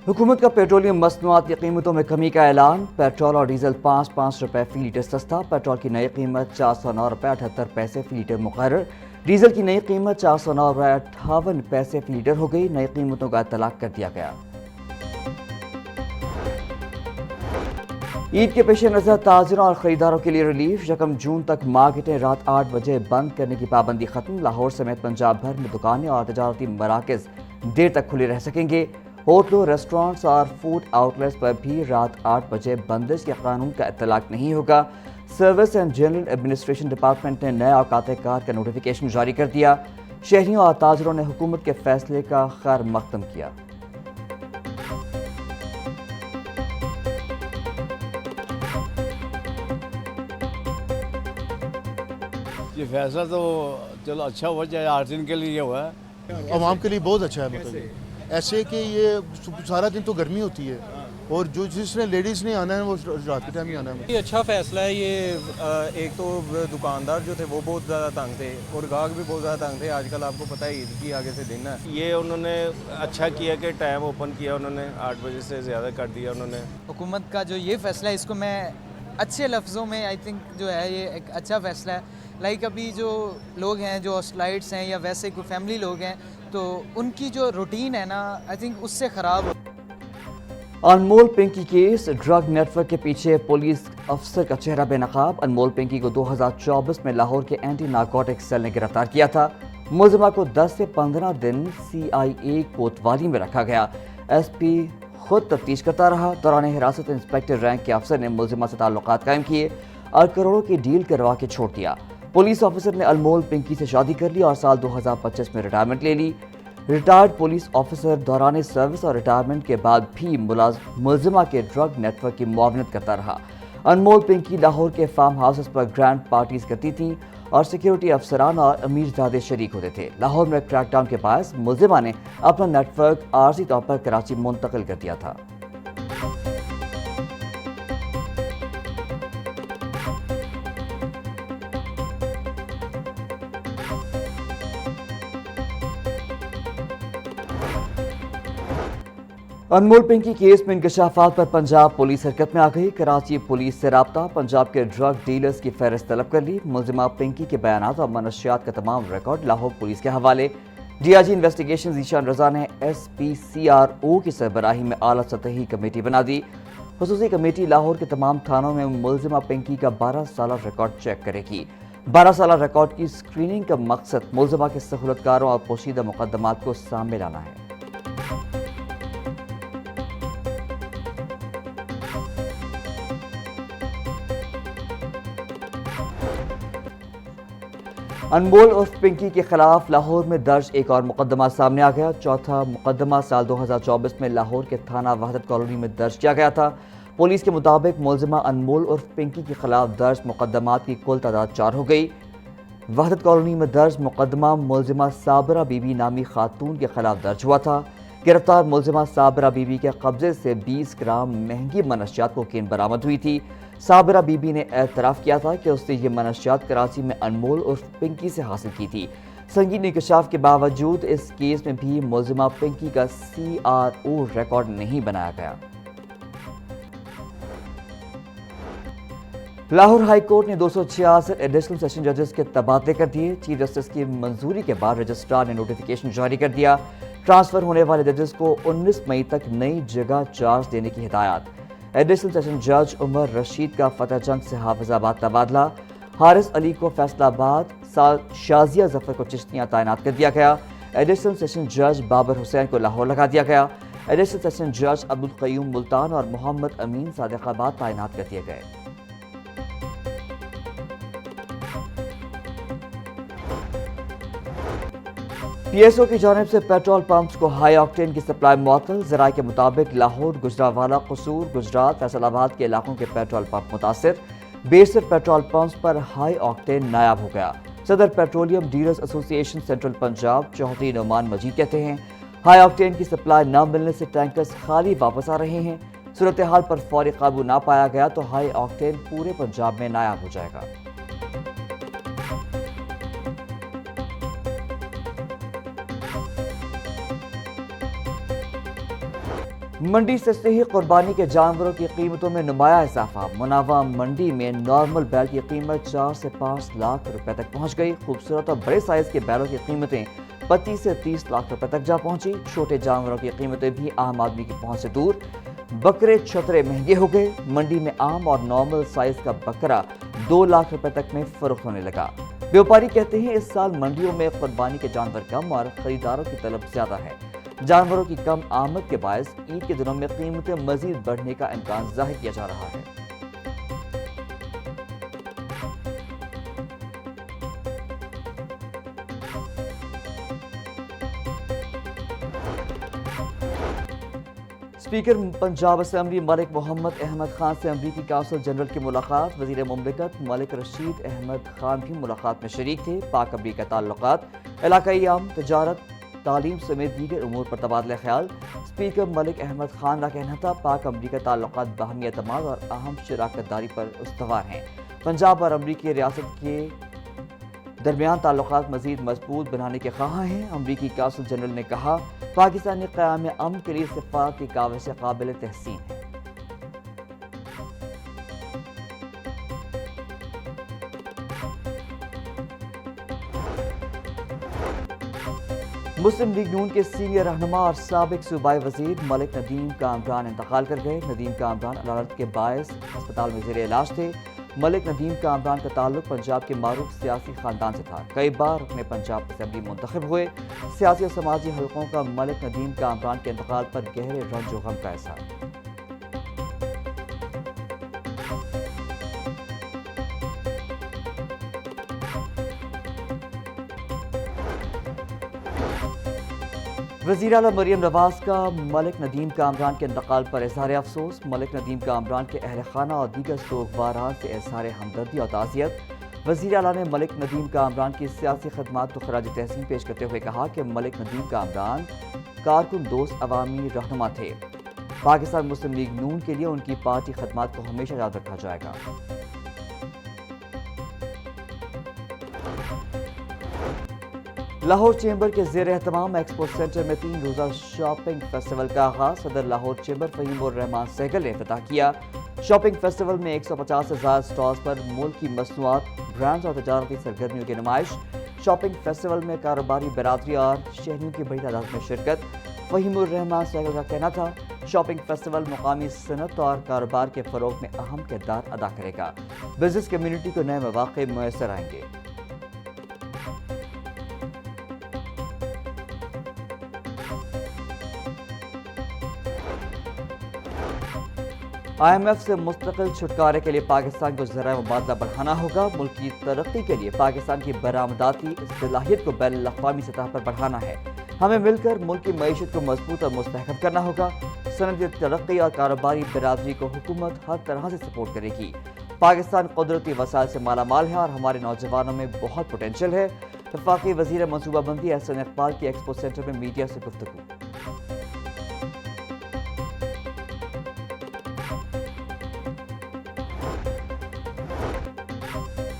हुकूमत का पेट्रोलियम मसनूआत की कीमतों में कमी का ऐलान। पेट्रोल और डीजल 5 रुपए फी लीटर सस्ता। पेट्रोल की नई कीमत 409 रुपये 78 पैसे फी लीटर मुकर्रर। डीजल की नई कीमत 409 रुपये 58 पैसे फी लीटर हो गई। नई कीमतों का इतलाक कर दिया गया। ईद के पेश नज़र ताजिरों और ख़रीदारों के लिए रिलीफ। 1 जून तक मार्केटें रात 8 बजे बंद करने की पाबंदी खत्म। लाहौर समेत पंजाब भर में दुकानें और तजारती मराकज़ देर तक खुले रह सकेंगे। होटलों, रेस्टोरेंट्स और फूड आउटलेट्स पर भी रात 8 बजे बंदिश के कानून का इतलाक नहीं होगा। Service and general administration department ने नया औकात कार का नोटिफिकेशन जारी कर दिया। शहरियों और ताजिरों ने हुकूमत के फैसले का खैर मकदम किया। ये फैसला तो चलो अच्छा हुआ, चाहे 8 दिन के लिए हुआ है। आवाम के लिए बहुत अच्छा है। मतलब ऐसे कि ये सारा दिन तो गर्मी होती है और जो जिसने लेडीज़ ने आना है वो रात के टाइम ही आना है। ये अच्छा फैसला है। ये एक तो दुकानदार जो थे वो बहुत ज़्यादा तंग थे और गाहक भी बहुत ज़्यादा तंग थे। आजकल आपको पता है ईद की आगे से दिन है। ये उन्होंने अच्छा किया कि टाइम ओपन किया, उन्होंने 8 बजे से ज़्यादा कर दिया उन्होंने। हुकूमत का जो ये फ़ैसला है इसको मैं अच्छे लफ्ज़ों में आई थिंक जो है ये एक अच्छा फ़ैसला है। लाइक अभी जो लोग हैं जो हॉस्टलाइट्स हैं या वैसे कोई फैमिली लोग हैं तो उनकी जो रूटीन है ना आई थिंक उससे ख़राब हो। अनमोल पिंकी केस। ड्रग नेटवर्क के पीछे पुलिस अफसर का चेहरा बेनकाब। अनमोल पिंकी को 2024 में लाहौर के एंटी नारकोटिक सेल ने गिरफ्तार किया था। मुलजिमा को 10 से 15 दिन CIA कोतवाली में रखा गया। SP खुद तफ्तीश करता रहा। दौरान हिरासत इंस्पेक्टर रैंक के अफसर ने मुलजिमा से ताल्लुकात कायम किए और करोड़ों की डील करवा के छोड़ दिया। पुलिस ऑफिसर ने अनमोल पिंकी से शादी कर ली और साल 2025 में रिटायरमेंट ले ली। रिटायर्ड पुलिस ऑफिसर दौरान सर्विस और रिटायरमेंट के बाद भी मुलजिमा के ड्रग नेटवर्क की मुआवनत करता रहा। अनमोल पिंकी लाहौर के फार्म हाउसेस पर ग्रैंड पार्टीज करती थीं और सिक्योरिटी अफसरान और अमीरजादे शरीक होते थे। लाहौर में क्रैकडाउन के बायस मुलजिमा ने अपना नेटवर्क आर्जी तौर पर कराची मुंतकिल कर दिया था। अनमोल पिंकी केस में इंकशाफात पर पंजाब पुलिस हरकत में आ गई। कराची पुलिस से राब्ता। पंजाब के ड्रग डीलर्स की फहरिस्त तलब कर ली। मुलजिमा पिंकी के बयानात और मनशियात का तमाम रिकॉर्ड लाहौर पुलिस के हवाले। DIG इन्वेस्टिगेशन ज़ीशान रजा ने SPCRO की सरबराही में आला सतही कमेटी बना दी। खुसूसी कमेटी लाहौर के तमाम थानों में मुलजिमा पिंकी का 12 साल रिकॉर्ड चेक करेगी। 12 साल रिकॉर्ड की स्क्रीनिंग का मकसद मुलजिमा के सहूलतकारों और पोशीदा मुकदमात को सामने लाना है। अनमोल उर्फ पिंकी के खिलाफ लाहौर में दर्ज एक और मुकदमा सामने आ गया। चौथा मुकदमा साल 2024 में लाहौर के थाना वहदत कॉलोनी में दर्ज किया गया था। पुलिस के मुताबिक मुलजिमा अनमोल उर्फ पिंकी के खिलाफ दर्ज मुकदमात की कुल तादाद 4 हो गई। वहदत कॉलोनी में दर्ज मुकदमा मुलजिमा साबरा बीबी नामी खातून के खिलाफ दर्ज हुआ था। गिरफ्तार मुलजिमा साबरा बीबी के कब्जे से 20 ग्राम महंगी मनशियात कोकीन बरामद हुई थी। साबरा बीबी ने एतराफ़ किया था कि उसने ये मनशियात कराची में अनमोल उर्फ पिंकी से हासिल की थी। संगीन इंकशाफ के बावजूद इस केस में भी मुलजिमा पिंकी का CRO रिकॉर्ड नहीं बनाया गया। लाहौर हाई कोर्ट ने 266 एडिशनल सेशन जजेस के तबादले कर दिए। चीफ जस्टिस की मंजूरी के बाद रजिस्ट्रार ने नोटिफिकेशन जारी कर दिया। ट्रांसफर होने वाले जजेस को 19 मई तक नई जगह चार्ज देने की हिदायत। एडिशनल सेशन जज उमर रशीद का फतेह जंग से हाफिजाबाद तबादला। हारिस अली को फैसलाबाद, शाजिया जफर को चिश्तियाँ तैनात कर दिया गया। एडिशनल सेशन जज बाबर हुसैन को लाहौर लगा दिया गया। एडिशनल सेशन जज अब्दुल क़य्यूम मुल्तान और मोहम्मद अमीन सादिकाबाद तैनात कर दिए गए। PSO की जानिब से पेट्रोल पंप्स को हाई ऑक्टेन की सप्लाई मुअत्तल। ज़राए के मुताबिक लाहौर, गुजरावाला, कसूर, गुजरात, फैसलाबाद के इलाकों के पेट्रोल पंप मुतासिर। 62 पेट्रोल पंप्स पर हाई ऑक्टेन नायाब हो गया। सदर petroleum dealers association central Punjab Chaudhry Numan Majid कहते हैं हाई ऑक्टेन की सप्लाई न मिलने से टैंकर्स खाली वापस आ रहे हैं। सूरत हाल पर फौरी काबू ना पाया गया तो हाई ऑक्टेन पूरे पंजाब में नायाब हो जाएगा। मंडी से ही कुर्बानी के जानवरों की कीमतों में नुमाया इजाफा। मुनावा मंडी में नॉर्मल बैल की कीमत 4 से 5 लाख रुपए तक पहुंच गई। खूबसूरत और बड़े साइज के बैलों की कीमतें 25 से 30 लाख रुपए तक जा पहुंची। छोटे जानवरों की कीमतें भी आम आदमी की पहुंच से दूर। बकरे छतरे महंगे हो गए। मंडी में आम और नॉर्मल साइज का बकरा 2 लाख रुपए तक में फरोख्त होने लगा। व्यापारी कहते हैं इस साल मंडियों में कुर्बानी के जानवर कम और खरीदारों की तलब ज्यादा है। जानवरों की कम आमद के बायस ईद के दिनों में कीमतें मजीद बढ़ने का इम्कान जाहिर किया जा रहा है। स्पीकर पंजाब असेंबली मलिक मोहम्मद अहमद खान से अमरीकी काउंसिल जनरल की मुलाकात। वजीर मुमलिकत मलिक रशीद अहमद खान भी मुलाकात में शरीक थे। पाक अमरीका ताल्लुकात, इलाकाई आम, तजारत, तालीम समेत दीगर उमूर पर तबादला ख्याल। स्पीकर मलिक अहमद खान का कहना था पाक अमरीका ताल्लुकात बाहमी एतमाद और अहम शराकत दारी पर उस्तवार हैं। पंजाब और अमरीकी रियासत के दरमियान ताल्लुकात मजीद मजबूत बनाने के ख्वाहां हैं। अमरीकी काउंसिल जनरल ने कहा पाकिस्तानी क़याम अमन के लिए सिफ़ात की काविश काबिल तहसीन है। मुस्लिम लीग नून के सीनियर रहनुमा और साबिक सूबाई वजीर मलिक नदीम कामरान इंतकाल कर गए। नदीम कामरान अदालत के बायस अस्पताल में ज़ेर इलाज थे। मलिक नदीम कामरान का ताल्लुक पंजाब के मारूफ सियासी खानदान से था। कई बार अपने पंजाब असेंबली मुंतखब हुए। सियासी और समाजी हलकों का मलिक नदीम कामरान के इंतकाल पर गहरे रंज व गम का एहसास। वज़ीर आला मरियम नवाज का मलिक नदीम कामरान के इंतकाल पर इज़हार अफसोस। मलिक नदीम कामरान के अहल खाना और दीगर सोगवारान से इज़हार हमदर्दी और ताज़ियत। वज़ीर आला ने मलिक नदीम कामरान की सियासी खदमात को खराज तहसीन पेश करते हुए कहा कि मलिक नदीम कामरान कारकुन दोस्त अवामी रहनुमा थे। पाकिस्तान मुस्लिम लीग नून के लिए उनकी पार्टी खदमात को हमेशा याद रखा जाएगा। लाहौर चेंबर के ज़ेर एहतमाम एक्सपो सेंटर में 3 रोज़ा शॉपिंग फेस्टिवल का आगाज़ सदर लाहौर चेंबर फ़हीम उर रहमान सहगल ने इफ्तिताह किया। शॉपिंग फेस्टिवल में 150 से ज़्यादा स्टॉल्स पर मुल्क की मसनूआत, ब्रांड्स और तजारती सरगर्मियों की नुमाइश। शॉपिंग फेस्टिवल में कारोबारी बरादरी और शहरियों की बड़ी तादाद में शिरकत। फ़हीम उर रहमान सहगल का कहना था शॉपिंग फेस्टिवल मुकामी सनत और कारोबार के फ़रोग में अहम किरदार अदा करेगा। बिजनेस कम्यूनिटी को नए मौक़े मुयस्सर आएंगे। IMF से मुस्तकिल छुटकारे के लिए पाकिस्तान को ज़राए मुबादला बढ़ाना होगा। मुल्क की तरक्की के लिए पाकिस्तान की बरामदाती सलाहियत को बैनुल अक़वामी सतह पर बढ़ाना है। हमें मिलकर मुल्क की मईशत को मजबूत और मुस्तहकम करना होगा। सनदी तरक्की और कारोबारी बरादरी को हुकूमत हर तरह से सपोर्ट करेगी। पाकिस्तान कुदरती वसाइल से माला माल है और हमारे नौजवानों में बहुत पोटेंशियल है। वफाकी वज़ीर मनसूबाबंदी एहसन इकबाल की एक्सपो सेंटर में मीडिया से गुफ्तगू।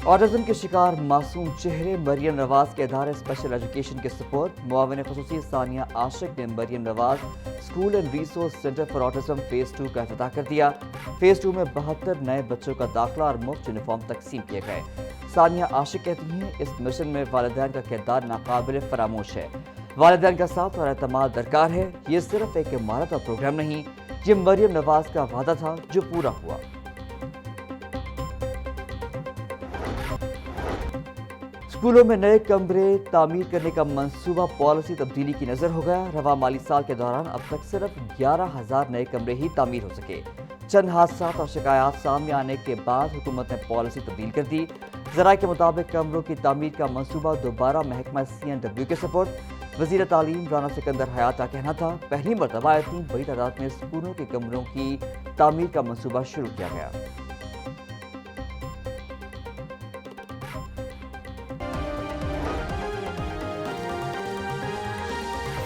ऑटिज्म के शिकार मासूम चेहरे मरियम नवाज के इदारे स्पेशल एजुकेशन के सपोर्ट। मुआविन ख़ुसूसी सानिया आशिक ने Maryam Nawaz school and resource centre for autism phase 2 का इफ्तिताह कर दिया। फेज़ 2 में 72 नए बच्चों का दाखिला और मुफ्त यूनिफॉर्म तकसीम किए गए। सानिया आशिक कहती हैं इस मिशन में वालिदैन का किरदार नाकाबिल फरामोश है। वालिदैन का साथ और एतमाद दरकार है। ये सिर्फ एक इमारत और प्रोग्राम नहीं, ये मरियम नवाज का वादा था जो पूरा हुआ। स्कूलों में नए कमरे तामीर करने का मंसूबा पॉलिसी तब्दीली की नज़र हो गया। रवा माली साल के दौरान अब तक सिर्फ 11,000 नए कमरे ही तामीर हो सके। चंद हादसा और शिकायत सामने आने के बाद हुकूमत ने पॉलिसी तब्दील कर दी। ज़राए के मुताबिक कमरों की तामीर का मंसूबा दोबारा महकमा CNW के सपोर्ट। वज़ीर तालीम राना सिकंदर हयात का कहना था पहली मरतबा इतनी बड़ी तादाद में स्कूलों के कमरों की तामीर का मंसूबा शुरू किया गया।